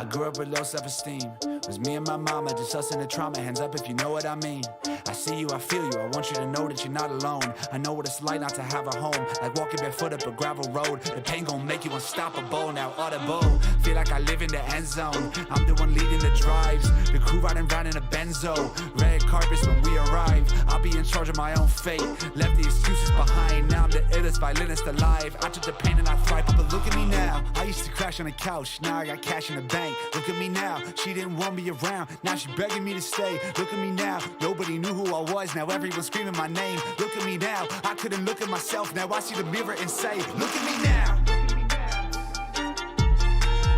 I grew up with low self-esteem. Was me and my mama, just us in the trauma. Hands up if you know what I mean. I see you, I feel you, I want you to know that you're not alone. I know what it's like not to have a home, like walking barefoot up a gravel road. The pain gon' make you unstoppable, now audible. Feel like I live in the end zone, I'm the one leading the drives. The crew riding round in a Benzo, red carpets when we arrive. I'll be in charge of my own fate, left the excuses behind. Now I'm the illest violinist alive. I took the pain and I thrive, but look at me now. I used to crash on the couch, now I got cash in the bank. Look at me now, she didn't want me around, now she begging me to stay. Look at me now, nobody knew who I was, now everyone's screaming my name. Look at me now, I couldn't look at myself, now I see the mirror and say, look at me now.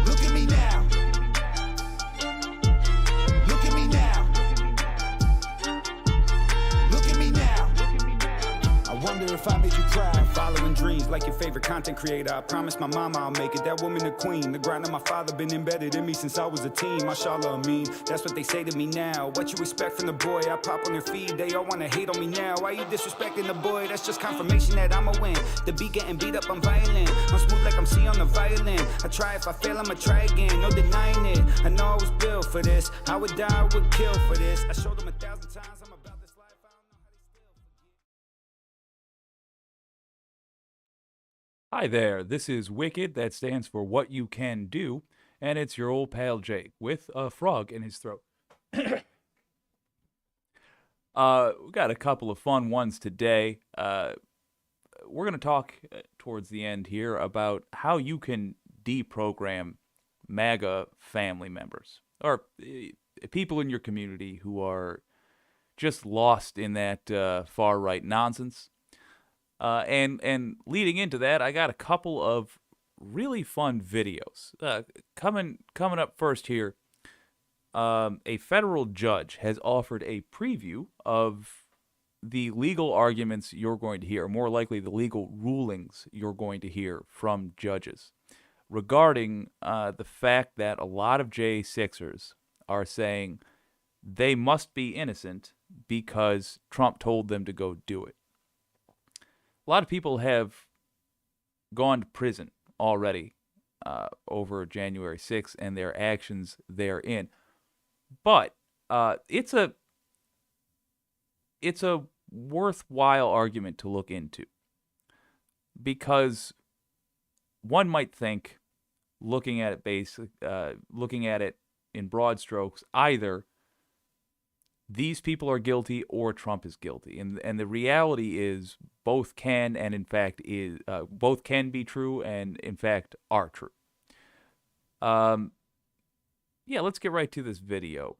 Look at me now. Look at me now. Look at me now. I wonder if I made you cry. Following dreams like your favorite content creator. I promised my mama I'll make it, that woman the queen. The grind of my father been embedded in me since I was a teen. Mashallah, I mean, that's what they say to me now. What you expect from the boy? I pop on their feed, they all wanna hate on me now. Why you disrespecting the boy? That's just confirmation that I'ma win. The beat getting beat up, I'm violent. I'm smooth like I'm C on the violin. I try, if I fail, I'ma try again. No denying it. I know I was built for this. I would die, I would kill for this. I showed them 1,000 times I'm about this life. I don't know how they still forget. Hi there, this is Wicked, that stands for What You Can Do, and it's your old pal Jake with a frog in his throat. We got a couple of fun ones today. We're going to talk towards the end here about how you can deprogram MAGA family members, or people in your community who are just lost in that far-right nonsense. And leading into that, I got a couple of really fun videos. Coming up first here, a federal judge has offered a preview of the legal arguments you're going to hear, more likely the legal rulings you're going to hear from judges, regarding the fact that a lot of J6ers are saying they must be innocent because Trump told them to go do it. A lot of people have gone to prison already over January 6th and their actions therein. But it's a worthwhile argument to look into, because one might think, looking at it in broad strokes, either these people are guilty or Trump is guilty, and the reality is both can be true and in fact are true. Yeah, let's get right to this video.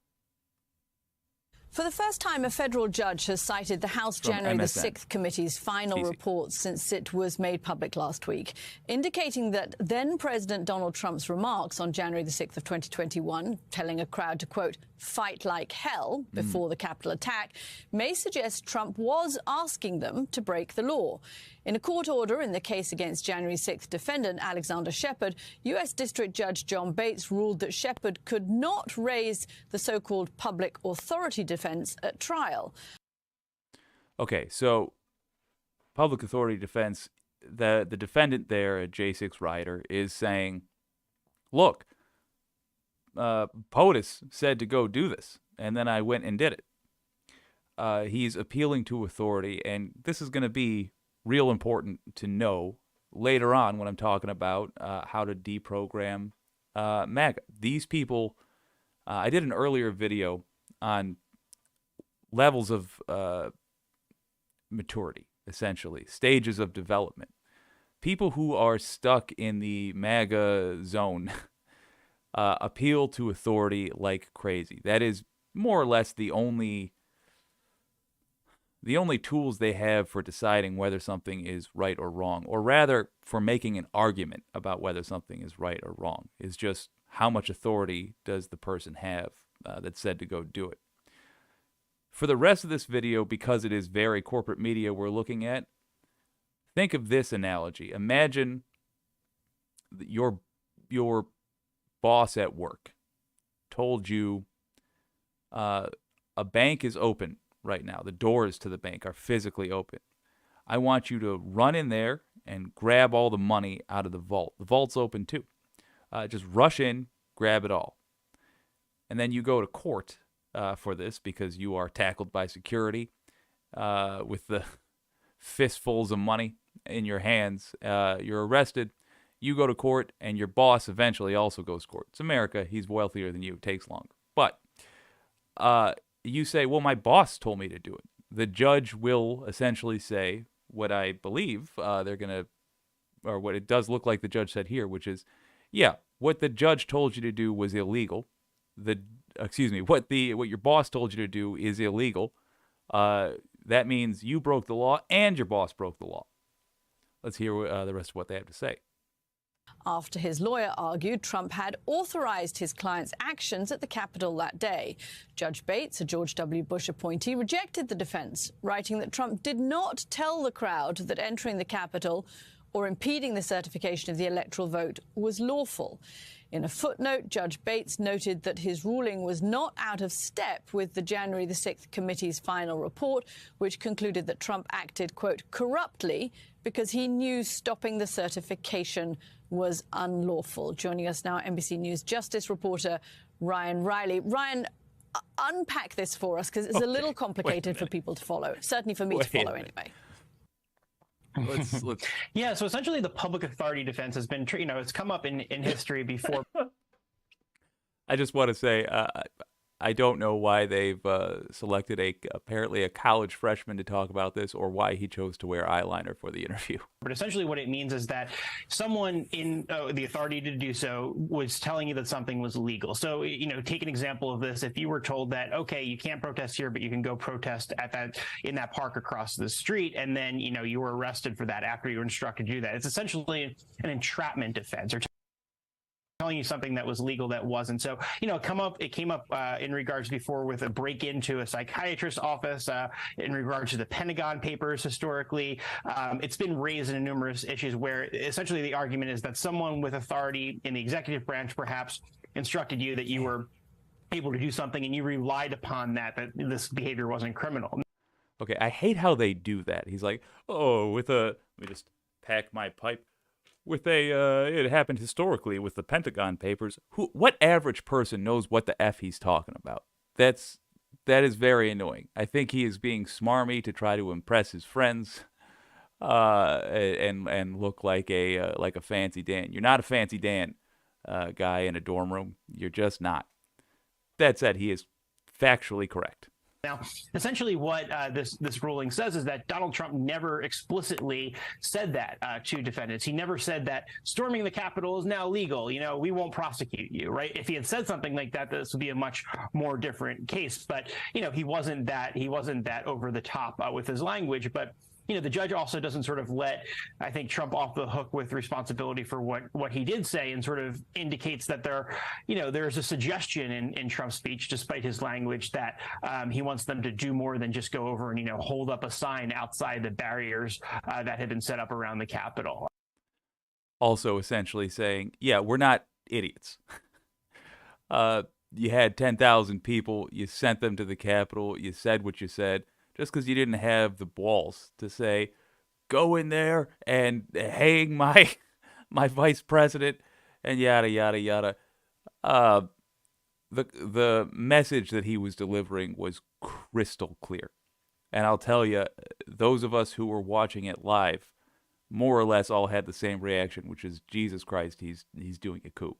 For the first time, a federal judge has cited the House January the 6th Committee's final Easy. report since it was made public last week, indicating that then-President Donald Trump's remarks on January the 6th of 2021, telling a crowd to, quote, fight like hell before the Capitol attack, may suggest Trump was asking them to break the law. In a court order in the case against January 6th defendant Alexander Shepard, U.S. District Judge John Bates ruled that Shepard could not raise the so-called public authority defense at trial. Okay, so public authority defense, the defendant there, a J6 rioter, is saying, look, POTUS said to go do this, and then I went and did it. He's appealing to authority, and this is going to be real important to know later on when I'm talking about how to deprogram MAGA. These people, I did an earlier video on levels of maturity, essentially, stages of development. People who are stuck in the MAGA zone appeal to authority like crazy. That is more or less the only tools they have for deciding whether something is right or wrong, or rather for making an argument about whether something is right or wrong, is just how much authority does the person have that said to go do it. For the rest of this video, because it is very corporate media we're looking at, think of this analogy. Imagine your boss at work told you a bank is open right now. The doors to the bank are physically open. I want you to run in there and grab all the money out of the vault. The vault's open too. Just rush in, grab it all. And then you go to court for this because you are tackled by security with the fistfuls of money in your hands. You're arrested. You go to court, and your boss eventually also goes to court. It's America. He's wealthier than you. It takes longer. But you say, well, my boss told me to do it. The judge will essentially say what I believe they're going to, or what it does look like the judge said here, which is, yeah, what the judge told you to do was illegal. What your boss told you to do is illegal. That means you broke the law and your boss broke the law. Let's hear the rest of what they have to say. After his lawyer argued Trump had authorized his client's actions at the Capitol that day, Judge Bates, a George W. Bush appointee, rejected the defense, writing that Trump did not tell the crowd that entering the Capitol or impeding the certification of the electoral vote was lawful. In a footnote, Judge Bates noted that his ruling was not out of step with the January the 6th committee's final report, which concluded that Trump acted, quote, corruptly because he knew stopping the certification was unlawful. Joining us now, NBC News Justice reporter Ryan Riley. Ryan, unpack this for us, because it's a little complicated for people to follow. Certainly for me to follow, anyway. Let's Yeah, so essentially the public authority defense has been, it's come up in history before. I just want to say, I don't know why they've selected apparently a college freshman to talk about this, or why he chose to wear eyeliner for the interview. But essentially what it means is that someone in the authority to do so was telling you that something was illegal. So, take an example of this. If you were told that, okay, you can't protest here, but you can go protest in that park across the street, and then, you were arrested for that after you were instructed to do that. It's essentially an entrapment defense, or telling you something that was legal that wasn't. So, it came up in regards before with a break into a psychiatrist's office, in regards to the Pentagon Papers historically. It's been raised in numerous issues where essentially the argument is that someone with authority in the executive branch perhaps instructed you that you were able to do something and you relied upon that this behavior wasn't criminal. Okay, I hate how they do that. He's like, let me just pack my pipe. It happened historically with the Pentagon Papers. What average person knows what the F he's talking about? That is very annoying. I think he is being smarmy to try to impress his friends, and look like a fancy Dan. You're not a fancy Dan guy in a dorm room. You're just not. That said, he is factually correct. Now, essentially what this ruling says is that Donald Trump never explicitly said that to defendants. He never said that storming the Capitol is now legal. We won't prosecute you, right? If he had said something like that, this would be a much more different case. But, he wasn't that over the top with his language. But the judge also doesn't sort of let, I think, Trump off the hook with responsibility for what he did say, and sort of indicates that there's a suggestion in Trump's speech, despite his language, that he wants them to do more than just go over and, hold up a sign outside the barriers that had been set up around the Capitol. Also essentially saying, yeah, we're not idiots. You had 10,000 people, you sent them to the Capitol, you said what you said. Just because you didn't have the balls to say, go in there and hang my vice president and yada, yada, yada. The message that he was delivering was crystal clear. And I'll tell you, those of us who were watching it live more or less all had the same reaction, which is, Jesus Christ, he's doing a coup.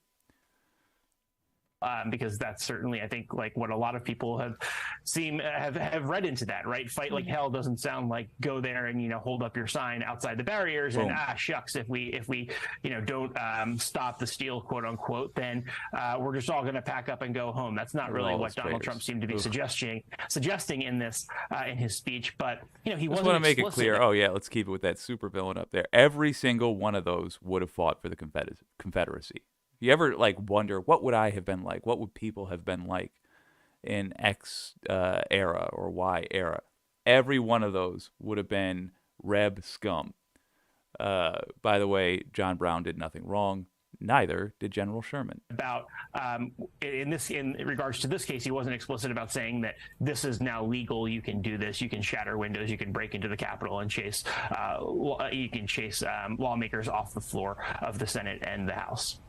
Because that's certainly, I think, like what a lot of people have read into that, right? Fight like hell doesn't sound like go there and hold up your sign outside the barriers. Boom. And shucks, if we don't stop the steal, quote unquote, then we're just all going to pack up and go home. That's not really what Donald Trump seemed to be suggesting in this in his speech. But he wasn't. I want to make it clear. Oh yeah, let's keep it with that supervillain up there. Every single one of those would have fought for the Confederacy. You ever wonder what would I have been like? What would people have been like in X era or Y era? Every one of those would have been Reb scum. By the way, John Brown did nothing wrong. Neither did General Sherman. About in regards to this case, he wasn't explicit about saying that this is now legal. You can do this. You can shatter windows. You can break into the Capitol and chase lawmakers off the floor of the Senate and the House.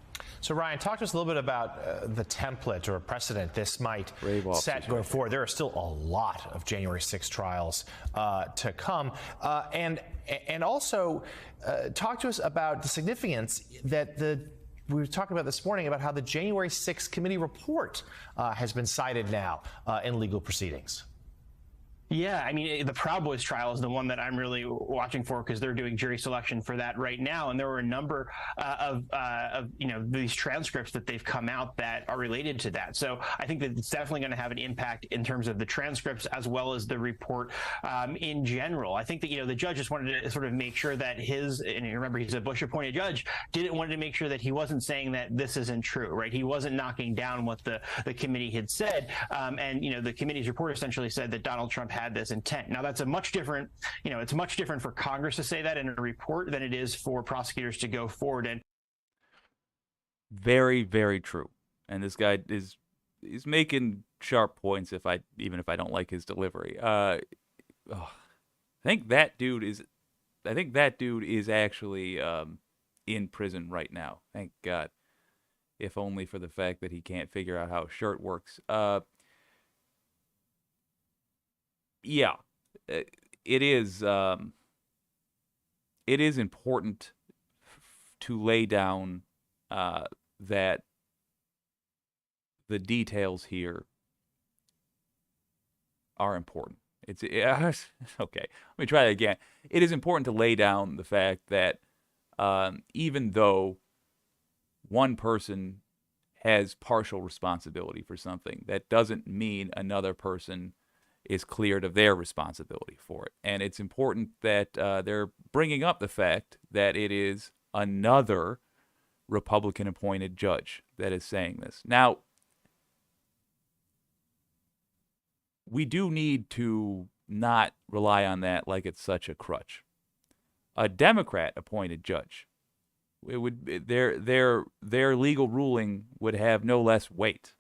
So, Ryan, talk to us a little bit about the template or precedent this might set going forward. There are still a lot of January 6 trials to come. And also talk to us about the significance that we were talking about this morning about how the January 6 committee report has been cited now in legal proceedings. Yeah, I mean, the Proud Boys trial is the one that I'm really watching for because they're doing jury selection for that right now, and there were a number of these transcripts that they've come out that are related to that. So I think that it's definitely going to have an impact in terms of the transcripts as well as the report in general. I think that the judge just wanted to sort of make sure that and you remember he's a Bush-appointed judge, wanted to make sure that he wasn't saying that this isn't true, right? He wasn't knocking down what the committee had said, and the committee's report essentially said that Donald Trump had this intent. Now that's a much different, it's much different for Congress to say that in a report than it is for prosecutors to go forward and. Very, very true. And this guy is making sharp points even if I don't like his delivery. I think that dude is actually in prison right now. Thank God. If only for the fact that he can't figure out how a shirt works. Yeah, it is important to lay down that the details here are important. Okay. Let me try that again. It is important to lay down the fact that even though one person has partial responsibility for something, that doesn't mean another person is cleared of their responsibility for it. And it's important that they're bringing up the fact that it is another Republican-appointed judge that is saying this. Now, we do need to not rely on that like it's such a crutch. A Democrat-appointed judge, their legal ruling would have no less weight.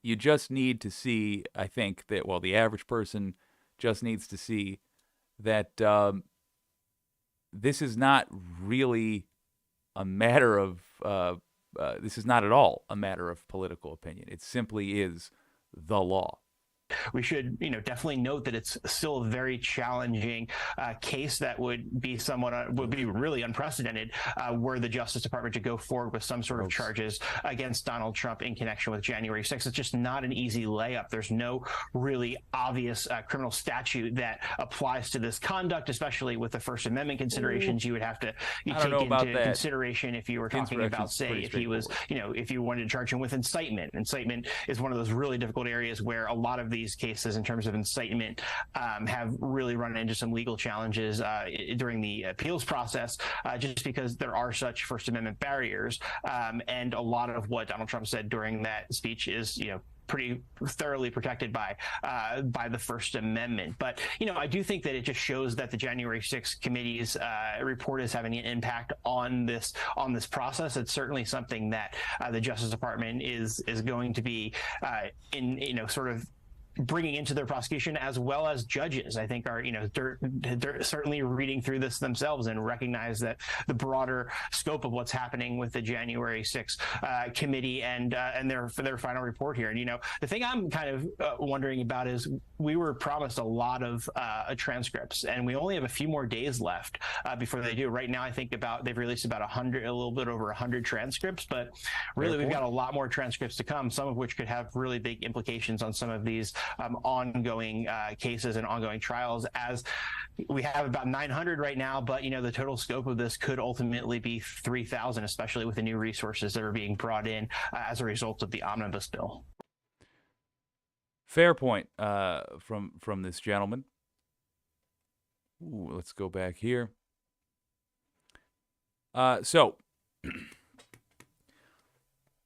You just need to see, I think, that, the average person just needs to see that this is not really a matter of, this is not at all a matter of political opinion. It simply is the law. We should, definitely note that it's still a very challenging case that would be really unprecedented were the Justice Department to go forward with some sort of charges against Donald Trump in connection with January 6th. It's just not an easy layup. There's no really obvious criminal statute that applies to this conduct, especially with the First Amendment considerations. You would have to take into consideration if you were talking about, say, if he was, if you wanted to charge him with incitement. Incitement is one of those really difficult areas where a lot of these cases in terms of incitement have really run into some legal challenges during the appeals process just because there are such First Amendment barriers. And a lot of what Donald Trump said during that speech is, pretty thoroughly protected by the First Amendment. But, I do think that it just shows that the January 6th committee's report is having an impact on this process. It's certainly something that the Justice Department is going to be sort of bringing into their prosecution, as well as judges, I think are, they're certainly reading through this themselves and recognize that the broader scope of what's happening with the January 6th committee and their final report here. And, the thing I'm kind of wondering about is we were promised a lot of transcripts, and we only have a few more days left before they do. Right now, I think they've released about a little bit over 100 transcripts, but really we've got a lot more transcripts to come, some of which could have really big implications on some of these ongoing cases and ongoing trials, as we have about 900 right now, but the total scope of this could ultimately be 3,000, especially with the new resources that are being brought in as a result of the omnibus bill. Fair point from this gentleman. Ooh, let's go back here. So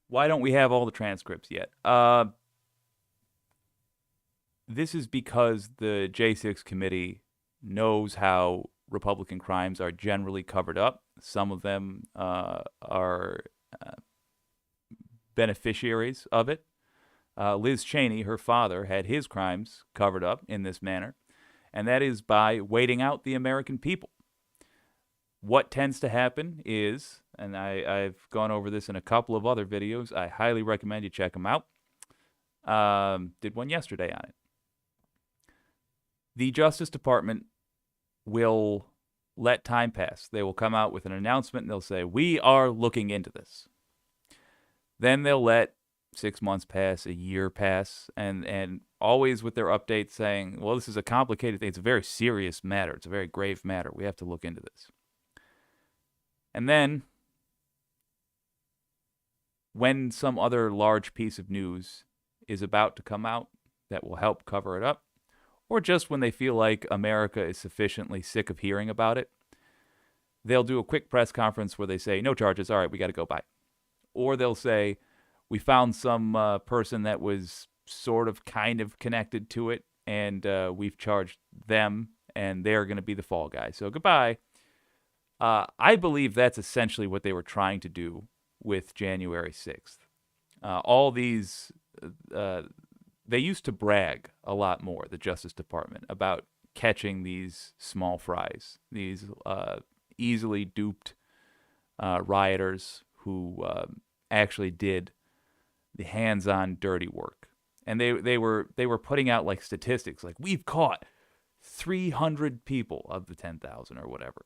why don't we have all the transcripts yet? This is because the J6 committee knows how Republican crimes are generally covered up. Some of them are beneficiaries of it. Liz Cheney, her father, had his crimes covered up in this manner, and that is by waiting out the American people. What tends to happen is and I've gone over this in a couple of other videos. I highly recommend you check them out. Did one yesterday on it. The Justice Department will let time pass. They will come out with an announcement and they'll say, we are looking into this. Then they'll let 6 months pass, a year pass, and always with their updates saying, well, this is a complicated thing. It's a very serious matter. It's a very grave matter. We have to look into this. And then when some other large piece of news is about to come out that will help cover it up, or just when they feel like America is sufficiently sick of hearing about it, they'll do a quick press conference where they say, no charges, all right, we got to go by. Or they'll say, we found some person that was sort of kind of connected to it, and we've charged them, and they're going to be the fall guy. So goodbye. I believe that's essentially what they were trying to do with January 6th. All these, they used to brag a lot more, the Justice Department, about catching these small fries, these easily duped rioters who actually did the hands-on dirty work. And they were putting out like statistics, like we've caught 300 people of the 10,000 or whatever.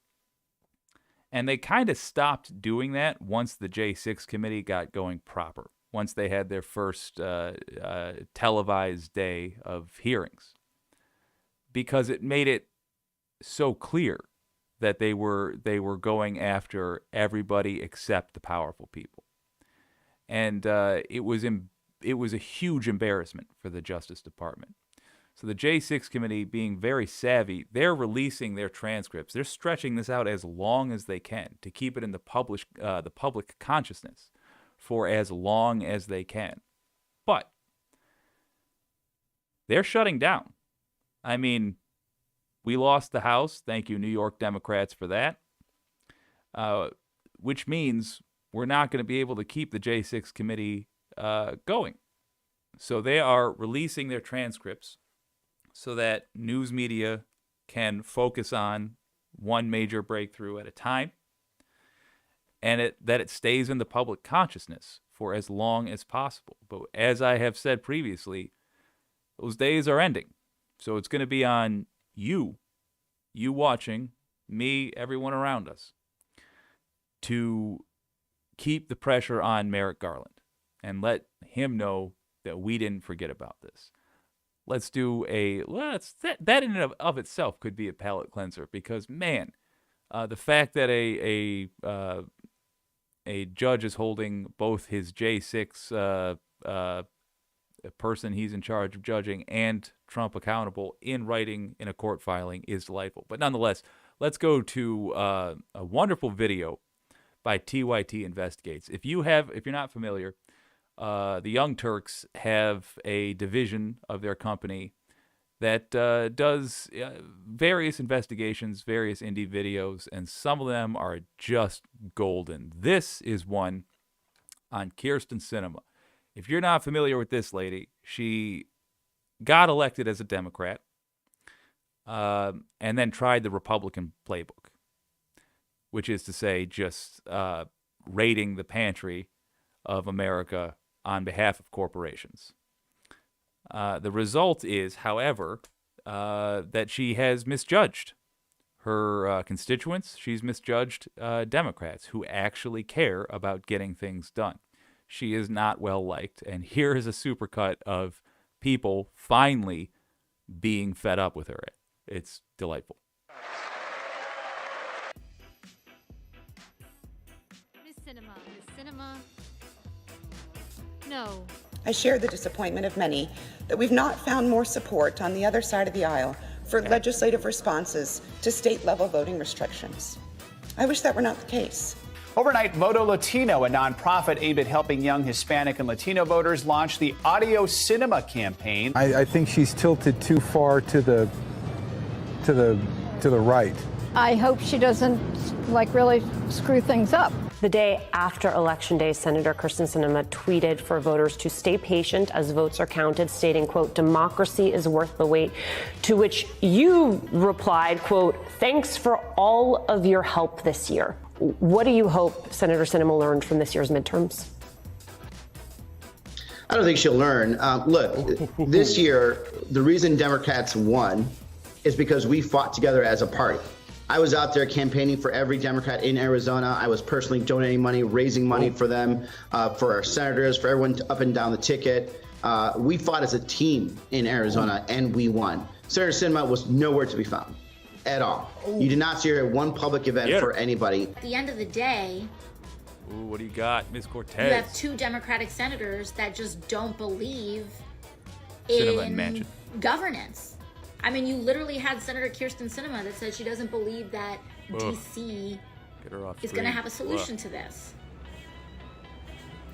And they kind of stopped doing that once the J6 committee got going proper, once they had their first televised day of hearings, because it made it so clear that they were going after everybody except the powerful people. And it was a huge embarrassment for the Justice Department. So the J6 committee, being very savvy, they're releasing their transcripts. They're stretching this out as long as they can to keep it in the public consciousness for as long as they can. But they're shutting down. I mean, we lost the House. Thank you, New York Democrats, for that. Which means we're not going to be able to keep the J6 committee going. So they are releasing their transcripts so that news media can focus on one major breakthrough at a time, and that it stays in the public consciousness for as long as possible. But as I have said previously, those days are ending. So it's going to be on you watching, me, everyone around us, to keep the pressure on Merrick Garland and let him know that we didn't forget about this. Let's do that in and of itself could be a palate cleanser, because man, the fact that a judge is holding both his J6 person he's in charge of judging and Trump accountable in writing in a court filing is delightful. But nonetheless, let's go to a wonderful video by TYT Investigates. If you're not familiar, the Young Turks have a division of their company that does various investigations, various indie videos, and some of them are just golden. This is one on Kyrsten Sinema. If you're not familiar with this lady, she got elected as a Democrat and then tried the Republican playbook, which is to say just raiding the pantry of America on behalf of corporations. The result is, however, that she has misjudged her constituents. She's misjudged Democrats who actually care about getting things done. She is not well liked, and here is a supercut of people finally being fed up with her. It's delightful. Miss Sinema. No. I share the disappointment of many that we've not found more support on the other side of the aisle for legislative responses to state-level voting restrictions. I wish that were not the case. Overnight, Voto Latino, a nonprofit aimed at helping young Hispanic and Latino voters, launched the Audio Cinema campaign. I think she's tilted too far to the right. I hope she doesn't really screw things up. The day after Election Day, Senator Kyrsten Sinema tweeted for voters to stay patient as votes are counted, stating, quote, democracy is worth the wait, to which you replied, quote, thanks for all of your help this year. What do you hope Senator Sinema learned from this year's midterms? I don't think she'll learn. Look, this year, the reason Democrats won is because we fought together as a party. I was out there campaigning for every Democrat in Arizona. I was personally donating money, raising money for them, for our senators, for everyone up and down the ticket. We fought as a team in Arizona, and we won. Senator Sinema was nowhere to be found at all. You did not see her at one public event for anybody. At the end of the day, ooh, what do you got, Ms. Cortez? you have two Democratic senators that just don't believe Sinema in Manchin. governance. I mean, you literally had Senator Kyrsten Sinema that said she doesn't believe that D.C. is going to have a solution to this.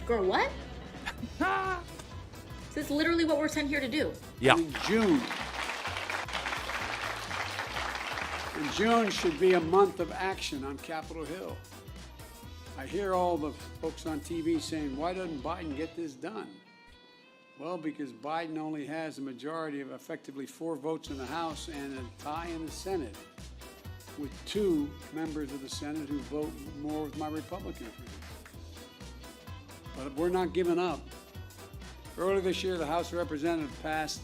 Girl, what? This is literally what we're sent here to do. Yeah. In June should be a month of action on Capitol Hill. I hear all the folks on TV saying, why doesn't Biden get this done? Well, because Biden only has a majority of effectively 4 votes in the House and a tie in the Senate, with 2 members of the Senate who vote more with my Republican friends. But we're not giving up. Earlier this year, the House of Representatives passed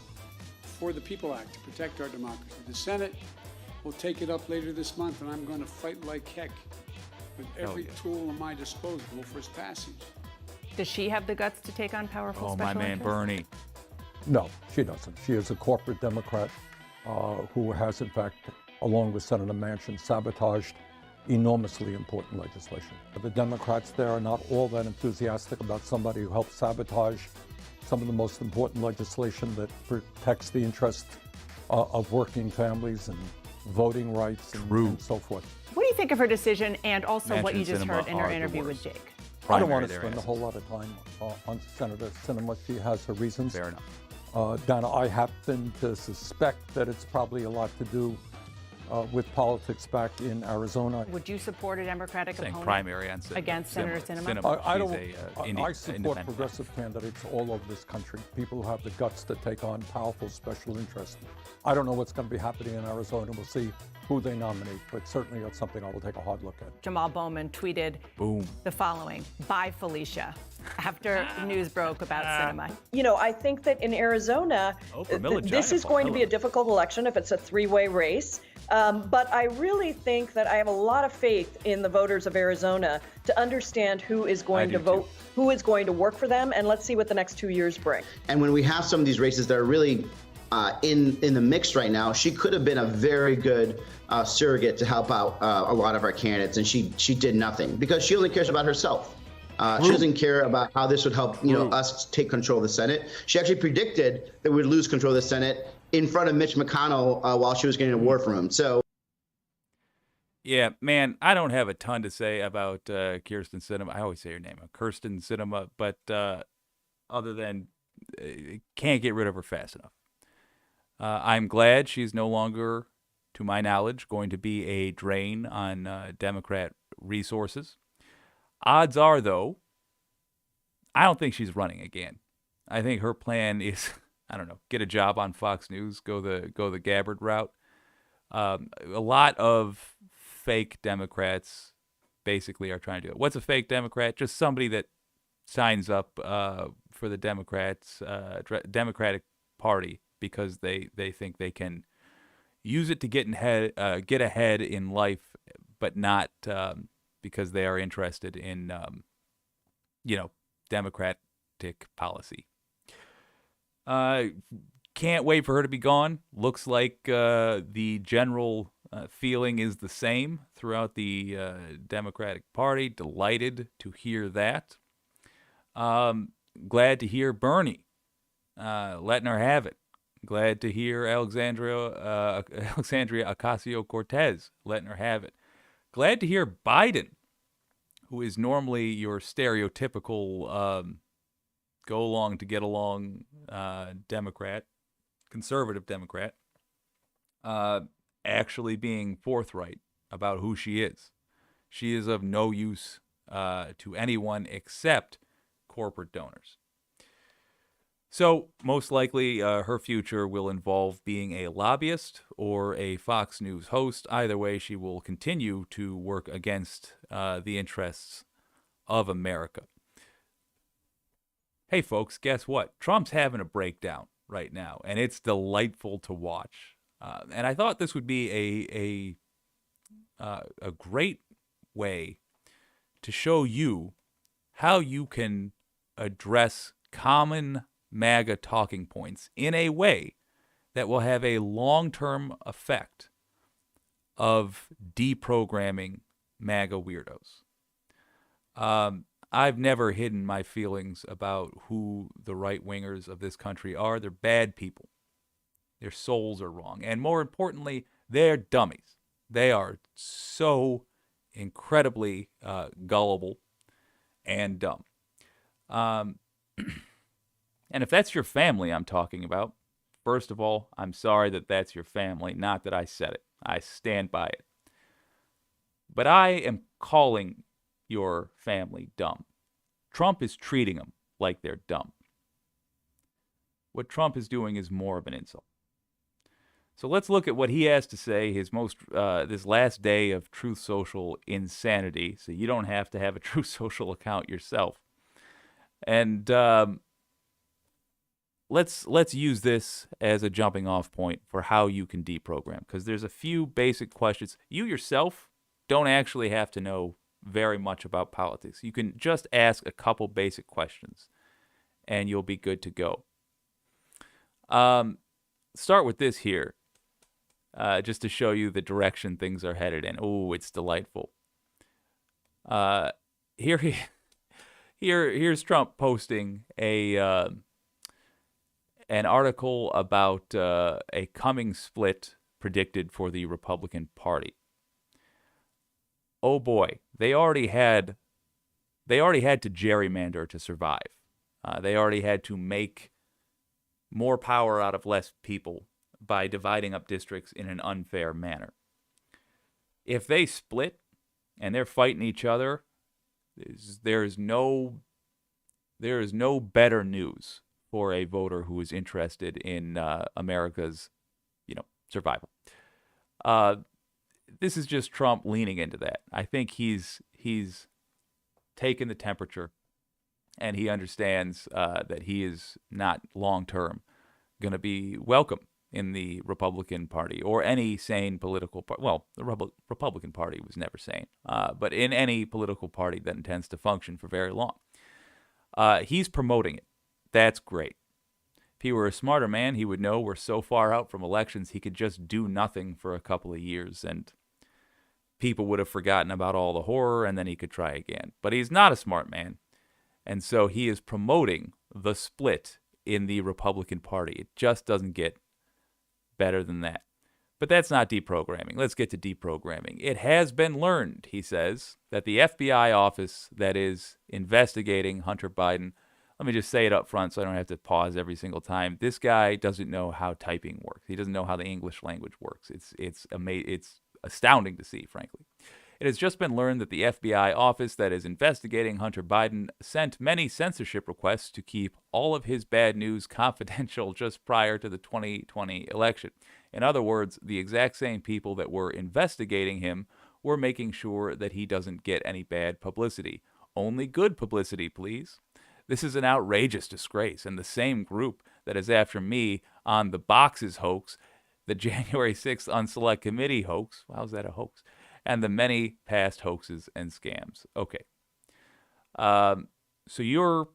For the People Act to protect our democracy. The Senate will take it up later this month, and I'm going to fight like heck with every tool at my disposal for its passage. Does she have the guts to take on powerful special my man interests? Bernie. No, she doesn't. She is a corporate Democrat who has, in fact, along with Senator Manchin, sabotaged enormously important legislation. The Democrats there are not all that enthusiastic about somebody who helped sabotage some of the most important legislation that protects the interest of working families and voting rights and so forth. What do you think of her decision and also Manchin what you just Sinema heard in her are the interview worst. with Jake? I don't want to Primary spend a their whole lot of time on Senator Sinema. She has her reasons. Fair enough. Donna, I happen to suspect that it's probably a lot to do with politics back in Arizona. Would you support a Democratic Saying opponent primary on against Senator Sinema? I support progressive candidates all over this country, people who have the guts to take on powerful special interests. I don't know what's going to be happening in Arizona. We'll see who they nominate, but certainly that's something I will take a hard look at. Jamal Bowman tweeted the following: "Bye, Felicia," after news broke about Sinema. You know, I think that in Arizona, this is going to be a difficult election if it's a 3-way race. But I really think that I have a lot of faith in the voters of Arizona to understand who is going to vote, who is going to work for them, and let's see what the next 2 years bring. And when we have some of these races that are really in the mix right now, she could have been a very good surrogate to help out a lot of our candidates, and she did nothing because she only cares about herself. She doesn't care about how this would help us take control of the Senate. She actually predicted that we would lose control of the Senate in front of Mitch McConnell while she was getting an award from him. So, yeah, man, I don't have a ton to say about Kyrsten Sinema. I always say her name, Kyrsten Sinema, but other than can't get rid of her fast enough. I'm glad she's no longer, to my knowledge, going to be a drain on Democrat resources. Odds are, though, I don't think she's running again. I think her plan is, I don't know, get a job on Fox News, go the Gabbard route. A lot of fake Democrats basically are trying to do it. What's a fake Democrat? Just somebody that signs up for the Democratic Party because they think they can use it to get ahead in life, but not because they are interested in democratic policy. Can't wait for her to be gone. Looks like the general feeling is the same throughout the Democratic Party. Delighted to hear that. Glad to hear Bernie letting her have it. Glad to hear Alexandria Ocasio-Cortez letting her have it. Glad to hear Biden, who is normally your stereotypical go along to get along Democrat, conservative Democrat, actually being forthright about who she is. She is of no use to anyone except corporate donors. So most likely her future will involve being a lobbyist or a Fox News host. Either way, she will continue to work against the interests of America. Hey, folks, guess what? Trump's having a breakdown right now, and it's delightful to watch. And I thought this would be a great way to show you how you can address common MAGA talking points in a way that will have a long-term effect of deprogramming MAGA weirdos. I've never hidden my feelings about who the right-wingers of this country are. They're bad people. Their souls are wrong. And more importantly, they're dummies. They are so incredibly gullible and dumb. And if that's your family I'm talking about, first of all, I'm sorry that that's your family, not that I said it. I stand by it. But I am calling your family dumb. Trump is treating them like they're dumb. What Trump is doing is more of an insult. So let's look at what he has to say, this last day of Truth Social insanity, so you don't have to have a Truth Social account yourself. And let's use this as a jumping off point for how you can deprogram, because there's a few basic questions. You yourself don't actually have to know very much about politics. You can just ask a couple basic questions and you'll be good to go. Start with this here, just to show you the direction things are headed in. Oh, it's delightful. Here's Trump posting an article about a coming split predicted for the Republican Party. Oh boy, they already had to gerrymander to survive. They already had to make more power out of less people by dividing up districts in an unfair manner. If they split and they're fighting each other, there is no better news for a voter who is interested in America's, survival. This is just Trump leaning into that. I think he's taken the temperature, and he understands that he is not long-term going to be welcome in the Republican Party or any sane political party. Well, the Republican Party was never sane, but in any political party that intends to function for very long. He's promoting it. That's great. If he were a smarter man, he would know we're so far out from elections he could just do nothing for a couple of years and people would have forgotten about all the horror and then he could try again. But he's not a smart man. And so he is promoting the split in the Republican Party. It just doesn't get better than that. But that's not deprogramming. Let's get to deprogramming. It has been learned, he says, that the FBI office that is investigating Hunter Biden, let me just say it up front so I don't have to pause every single time. This guy doesn't know how typing works. He doesn't know how the English language works. It's astounding to see, frankly. It has just been learned that the FBI office that is investigating Hunter Biden sent many censorship requests to keep all of his bad news confidential just prior to the 2020 election. In other words, the exact same people that were investigating him were making sure that he doesn't get any bad publicity. Only good publicity, please. This is an outrageous disgrace, and the same group that is after me on the boxes hoax, the January 6th Unselect Committee hoax, how's that a hoax? And the many past hoaxes and scams. Okay. So your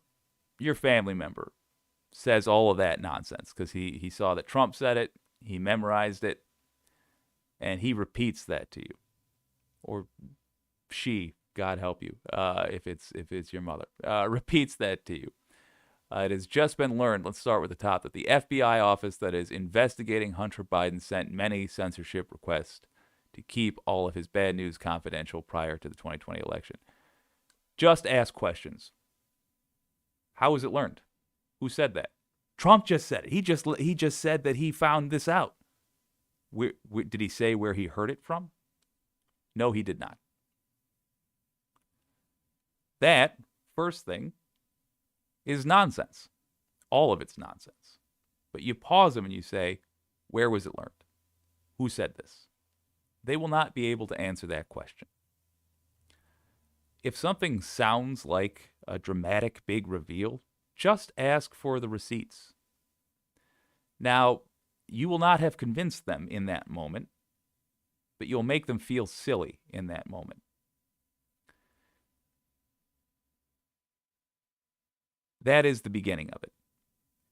family member says all of that nonsense because he saw that Trump said it, he memorized it, and he repeats that to you. Or she, God help you, if it's your mother, repeats that to you. It has just been learned, let's start with the top, that the FBI office that is investigating Hunter Biden sent many censorship requests to keep all of his bad news confidential prior to the 2020 election. Just ask questions. How was it learned? Who said that? Trump just said it. He just said that he found this out. Did he say where he heard it from? No, he did not. That, first thing, is nonsense. all of it's nonsense. But you pause them and you say, where was it learned? Who said this? They will not be able to answer that question. If something sounds like a dramatic big reveal, just ask for the receipts. Now, you will not have convinced them in that moment, but you'll make them feel silly in that moment. That is the beginning of it.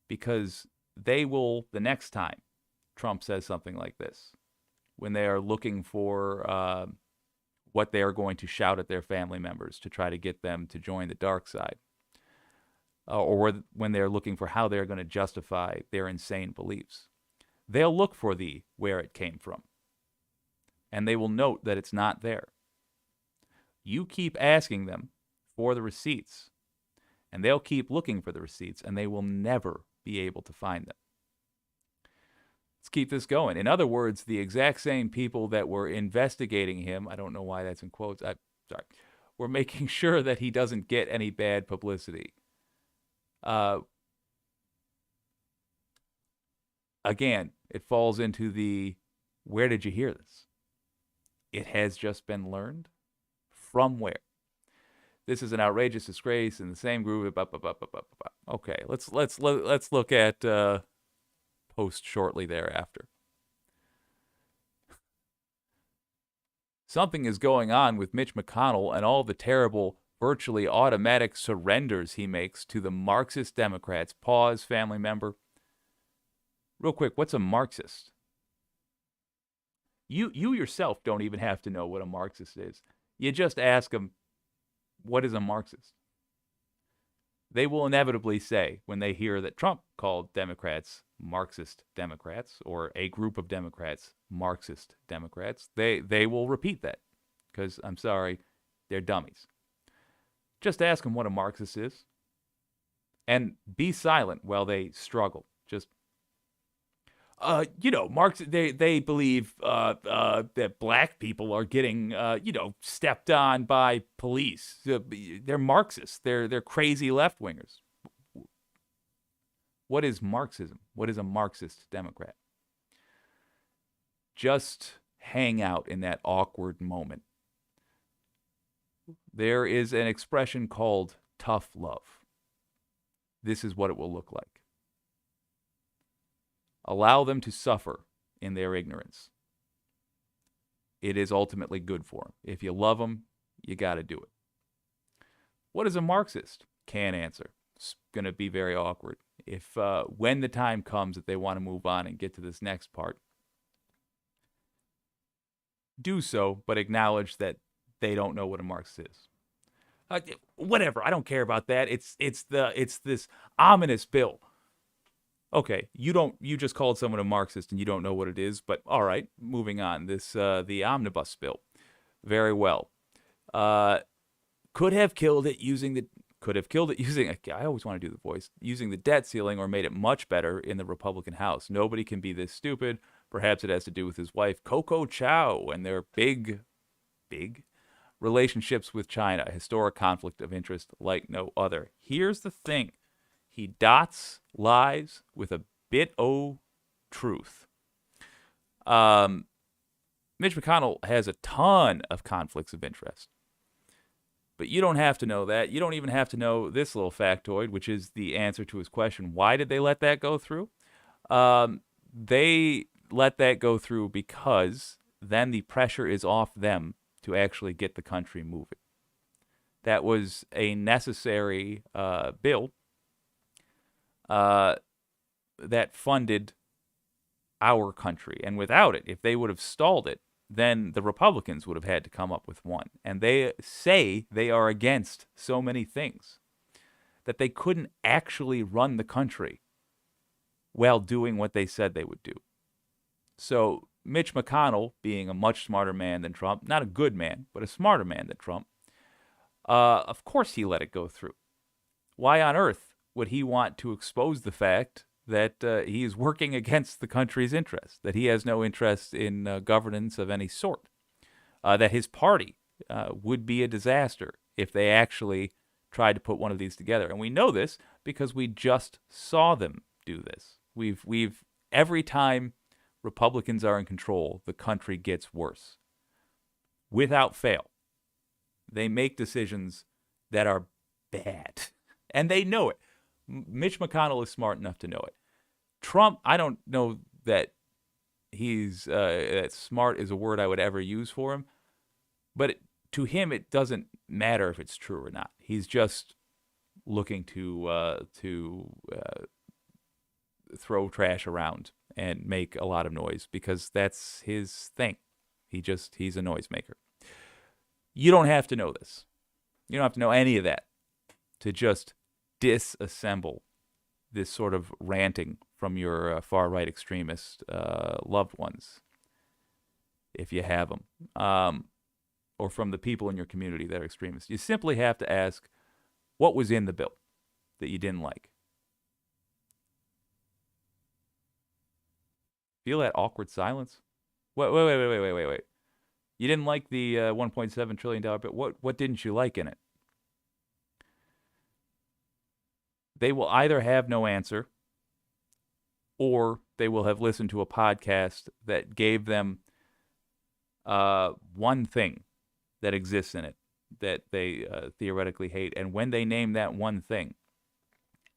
Because they will, the next time Trump says something like this, when they are looking for what they are going to shout at their family members to try to get them to join the dark side, or when they're looking for how they're going to justify their insane beliefs, they'll look for the where it came from. And they will note that it's not there. You keep asking them for the receipts, and they'll keep looking for the receipts, and they will never be able to find them. Let's keep this going. In other words, the exact same people that were investigating him, I don't know why that's in quotes, were making sure that he doesn't get any bad publicity. Again, it falls into the, where did you hear this? It has just been learned. From where? This is an outrageous disgrace in the same group. Okay, let's look at post shortly thereafter. Something is going on with Mitch McConnell and all the terrible, virtually automatic surrenders he makes to the Marxist Democrats. Pause, family member. Real quick, what's a Marxist? You yourself don't even have to know what a Marxist is. You just ask them, what is a Marxist? They will inevitably say, when they hear that Trump called Democrats Marxist Democrats, or a group of Democrats Marxist Democrats, they will repeat that. Because, I'm sorry, they're dummies. Just ask them what a Marxist is. And be silent while they struggle. Just, Marx, they believe that black people are getting, stepped on by police. They're Marxists. They're crazy left-wingers. What is Marxism? What is a Marxist Democrat? Just hang out in that awkward moment. There is an expression called tough love. This is what it will look like. Allow them to suffer in their ignorance. It is ultimately good for them. If you love them, you got to do it. What is a Marxist? Can't answer. It's going to be very awkward. If when the time comes that they want to move on and get to this next part, do so, but acknowledge that they don't know what a Marxist is. Whatever, I don't care about that. It's this ominous bill. Okay, you just called someone a Marxist and you don't know what it is, but all right, moving on. The omnibus bill, very well. Could have killed it using I always want to do the voice, using the debt ceiling, or made it much better in the Republican House. Nobody can be this stupid. Perhaps it has to do with his wife, Coco Chow, and their big relationships with China, a historic conflict of interest like no other. Here's the thing. He dots lies with a bit o' truth. Mitch McConnell has a ton of conflicts of interest. But you don't have to know that. You don't even have to know this little factoid, which is the answer to his question. Why did they let that go through? They let that go through because then the pressure is off them to actually get the country moving. That was a necessary bill that funded our country. And without it, if they would have stalled it, then the Republicans would have had to come up with one. And they say they are against so many things that they couldn't actually run the country while doing what they said they would do. So Mitch McConnell, being a much smarter man than Trump, not a good man, but a smarter man than Trump, of course he let it go through. Why on earth would he want to expose the fact that he is working against the country's interests, that he has no interest in governance of any sort, that his party would be a disaster if they actually tried to put one of these together? And we know this because we just saw them do this. We've every time Republicans are in control, the country gets worse. Without fail. They make decisions that are bad. And they know it. Mitch McConnell is smart enough to know it. Trump, I don't know that he's that smart is a word I would ever use for him. But to him, it doesn't matter if it's true or not. He's just looking to throw trash around and make a lot of noise because that's his thing. He's a noisemaker. You don't have to know this. You don't have to know any of that to just disassemble this sort of ranting from your far-right extremist loved ones, if you have them, or from the people in your community that are extremists. You simply have to ask, what was in the bill that you didn't like? Feel that awkward silence? Wait. You didn't like the $1.7 trillion bill. What didn't you like in it? They will either have no answer, or they will have listened to a podcast that gave them one thing that exists in it that they theoretically hate. And when they name that one thing,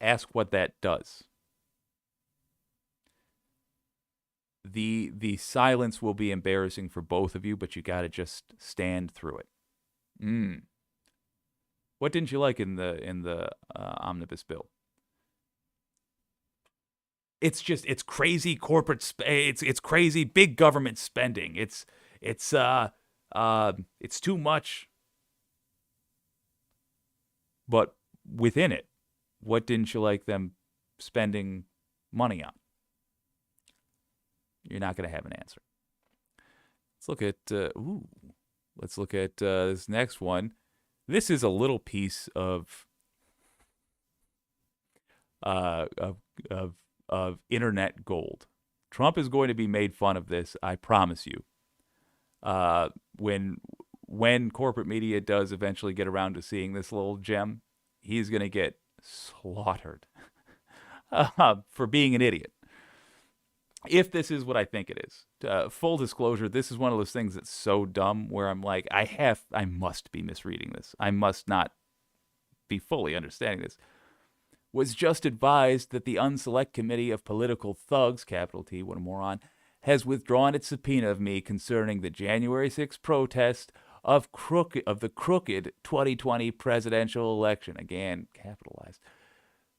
ask what that does. The silence will be embarrassing for both of you, but you got to just stand through it. What didn't you like in the omnibus bill? It's crazy corporate it's crazy big government spending. It's too much. But within it, what didn't you like them spending money on? You're not going to have an answer. Let's look at this next one. This is a little piece of internet gold. Trump is going to be made fun of this, I promise you. When corporate media does eventually get around to seeing this little gem, he's going to get slaughtered for being an idiot. If this is what I think it is. Full disclosure, this is one of those things that's so dumb where I'm like, I must be misreading this. I must not be fully understanding this. Was just advised that the Unselect Committee of Political Thugs, capital T, what a moron, has withdrawn its subpoena of me concerning the January 6th protest of the crooked 2020 presidential election. Again, capitalized.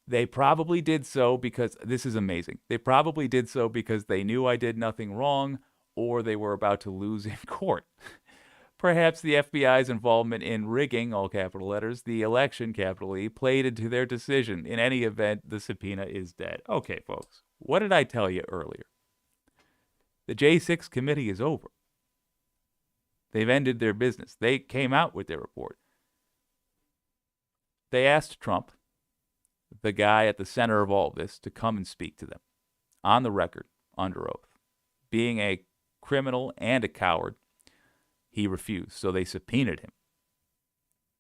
They probably did so because, this is amazing, they probably did so because they knew I did nothing wrong or they were about to lose in court. Perhaps the FBI's involvement in rigging, all capital letters, the election, capital E, played into their decision. In any event, the subpoena is dead. Okay, folks, what did I tell you earlier? The J6 committee is over. They've ended their business. They came out with their report. They asked Trump, the guy at the center of all of this, to come and speak to them on the record, under oath. Being a criminal and a coward, he refused. So they subpoenaed him.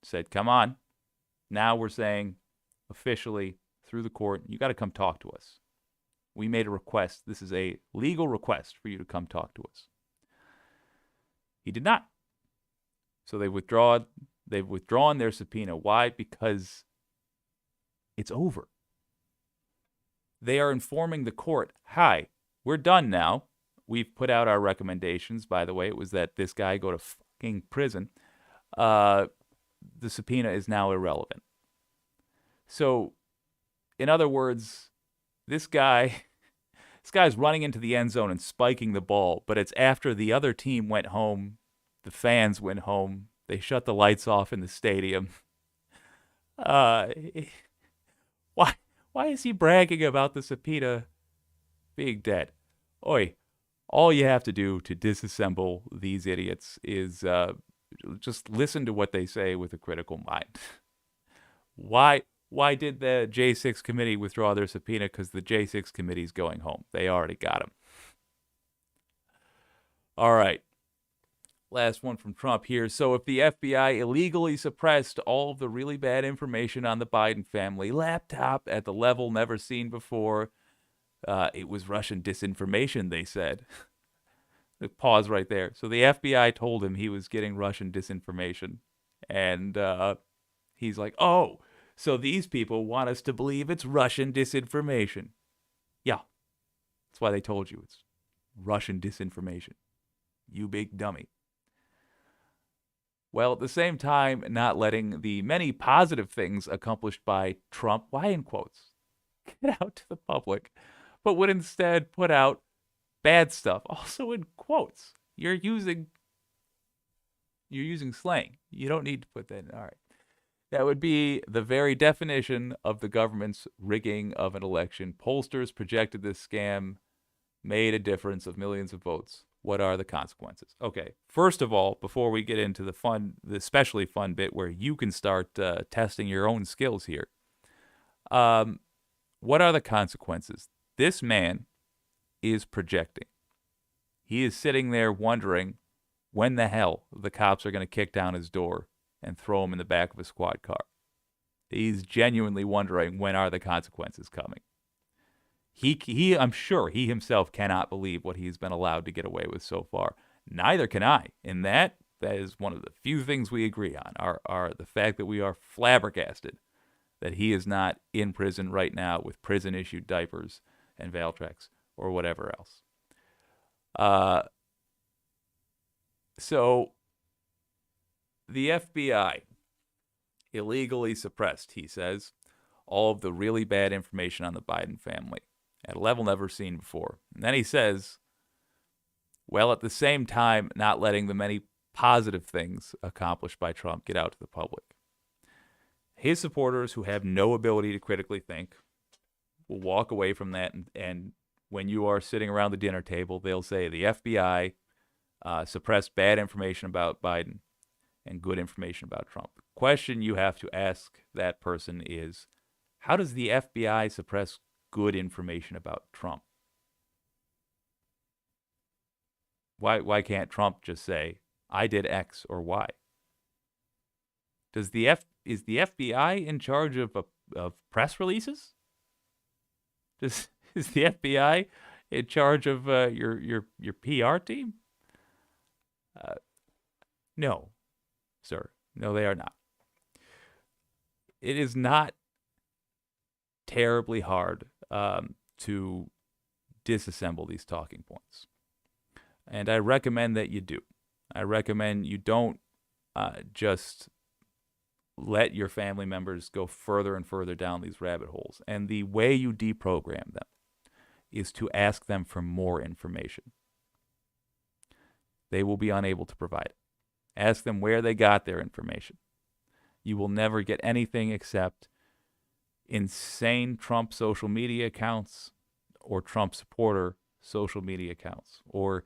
Said, come on. Now we're saying officially through the court, you got to come talk to us. We made a request. This is a legal request for you to come talk to us. He did not. So they've withdrawn their subpoena. Why? Because it's over. They are informing the court, hi, we're done now. We've put out our recommendations. By the way, it was that this guy go to fucking prison. The subpoena is now irrelevant. So, in other words, this guy's running into the end zone and spiking the ball, but it's after the other team went home, the fans went home, they shut the lights off in the stadium. Why is he bragging about the subpoena being dead? Oi, all you have to do to disassemble these idiots is just listen to what they say with a critical mind. Why did the J6 committee withdraw their subpoena? Because the J6 committee's going home. They already got him. All right. last one from Trump here. So if the FBI illegally suppressed all of the really bad information on the Biden family laptop at the level never seen before, it was Russian disinformation, they said. Pause right there. So the FBI told him he was getting Russian disinformation. And he's like, oh, so these people want us to believe it's Russian disinformation. Yeah. That's why they told you it's Russian disinformation. You big dummy. Well, at the same time, not letting the many positive things accomplished by Trump, why in quotes, get out to the public, but would instead put out bad stuff, also in quotes. You're using slang. You don't need to put that in. All right. That would be the very definition of the government's rigging of an election. Pollsters projected this scam made a difference of millions of votes. What are the consequences? Okay, first of all, before we get into the especially fun bit where you can start testing your own skills here, what are the consequences? This man is projecting. He is sitting there wondering when the hell the cops are going to kick down his door and throw him in the back of a squad car. He's genuinely wondering, when are the consequences coming? I'm sure he himself cannot believe what he's been allowed to get away with so far. Neither can I. And that is one of the few things we agree on, are the fact that we are flabbergasted that he is not in prison right now with prison-issued diapers and Valtrex or whatever else. So the FBI illegally suppressed, he says, all of the really bad information on the Biden family at a level never seen before. And then he says, well, at the same time, not letting the many positive things accomplished by Trump get out to the public. His supporters, who have no ability to critically think, will walk away from that, and when you are sitting around the dinner table, they'll say the FBI suppressed bad information about Biden and good information about Trump. The question you have to ask that person is, how does the FBI suppress good information about Trump? Why can't Trump just say, I did X or Y? Is the FBI in charge of press releases? Is the FBI in charge of your PR team? No, sir. No, they are not. It is not terribly hard to disassemble these talking points. And I recommend that you do. I recommend you don't just let your family members go further and further down these rabbit holes. And the way you deprogram them is to ask them for more information. They will be unable to provide it. Ask them where they got their information. You will never get anything except insane Trump social media accounts or Trump supporter social media accounts or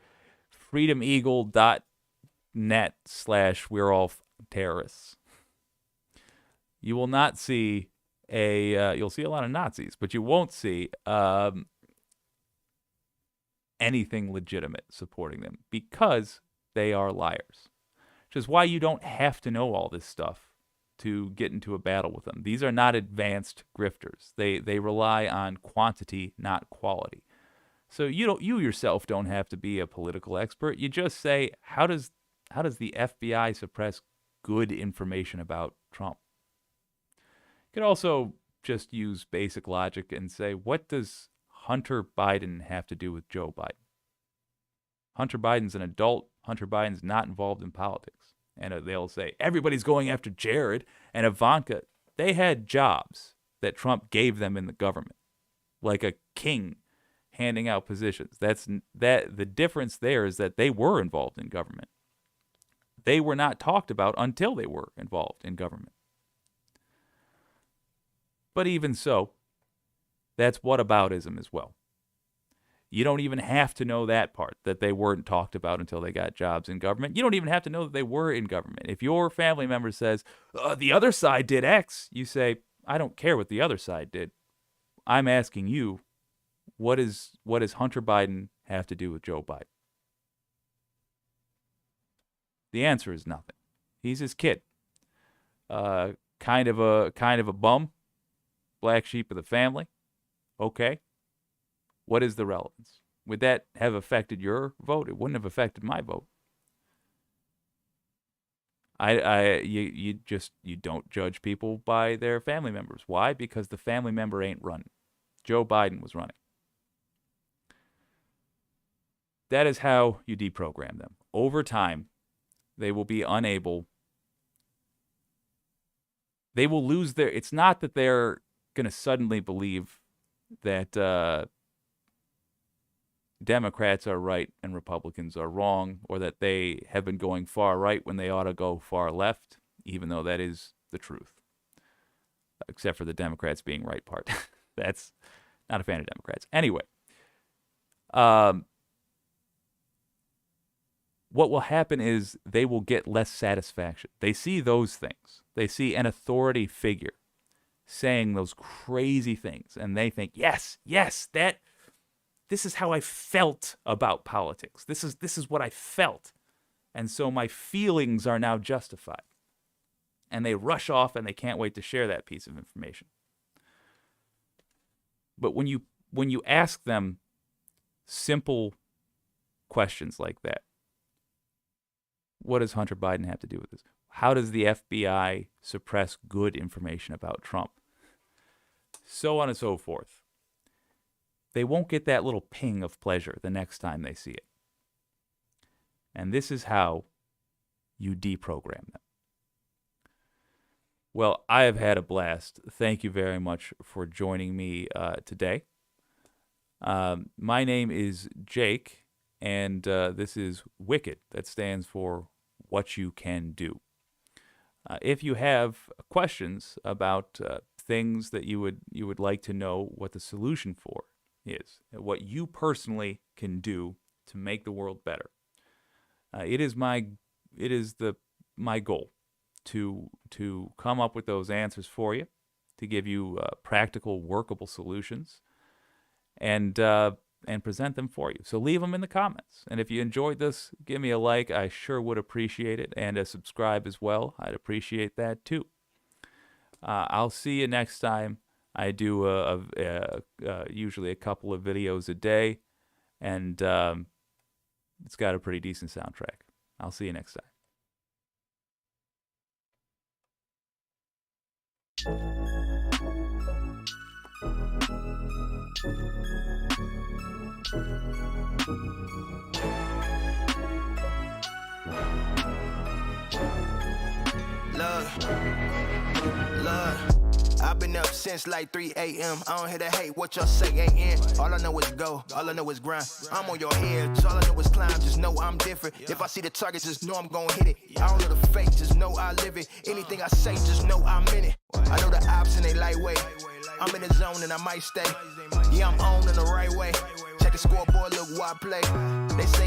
freedomeagle.net/we're all terrorists. You will not see you'll see a lot of Nazis, but you won't see anything legitimate supporting them because they are liars. Which is why you don't have to know all this stuff to get into a battle with them. These are not advanced grifters. They rely on quantity, not quality. So you yourself don't have to be a political expert. You just say, how does the FBI suppress good information about Trump? You could also just use basic logic and say, what does Hunter Biden have to do with Joe Biden? Hunter Biden's an adult. Hunter Biden's not involved in politics. And they'll say, everybody's going after Jared and Ivanka. They had jobs that Trump gave them in the government, like a king handing out positions. The difference there is that they were involved in government. They were not talked about until they were involved in government. But even so, that's whataboutism as well. You don't even have to know that part, that they weren't talked about until they got jobs in government. You don't even have to know that they were in government. If your family member says, the other side did X, you say, I don't care what the other side did. I'm asking you, what does Hunter Biden have to do with Joe Biden? The answer is nothing. He's his kid. Kind of a bum, black sheep of the family. Okay. What is the relevance? Would that have affected your vote? It wouldn't have affected my vote. You don't judge people by their family members. Why? Because the family member ain't running. Joe Biden was running. That is how you deprogram them. Over time, they will be unable. They will lose their. It's not that they're going to suddenly believe that Democrats are right and Republicans are wrong, or that they have been going far right when they ought to go far left, even though that is the truth. Except for the Democrats being right part. That's not a fan of Democrats. Anyway, what will happen is they will get less satisfaction. They see those things. They see an authority figure saying those crazy things, and they think, yes, this is how I felt about politics. This is what I felt. And so my feelings are now justified. And they rush off and they can't wait to share that piece of information. But when you ask them simple questions like that, what does Hunter Biden have to do with this? How does the FBI suppress good information about Trump? So on and so forth. They won't get that little ping of pleasure the next time they see it. And this is how you deprogram them. Well, I have had a blast. Thank you very much for joining me today. My name is Jake, and this is Wicked. That stands for What You Can Do. If you have questions about things that you would like to know what the solution for is, what you personally can do to make the world better, it is my goal to come up with those answers for you, to give you practical, workable solutions, and present them for you. So leave them in the comments. And if you enjoyed this, give me a like. I sure would appreciate it. And a subscribe as well. I'd appreciate that too. I'll see you next time. I do usually a couple of videos a day, and it's got a pretty decent soundtrack. I'll see you next time. Look, I've been up since like 3 a.m. I don't hear the hate, what y'all say ain't in. All I know is go, all I know is grind. I'm on your head, all I know is climb, just know I'm different. If I see the target, just know I'm gon' hit it. I don't know the fake, just know I live it. Anything I say, just know I'm in it. I know the ops and they lightweight. I'm in the zone and I might stay. Yeah, I'm on in the right way. Check the scoreboard, look who I play. They say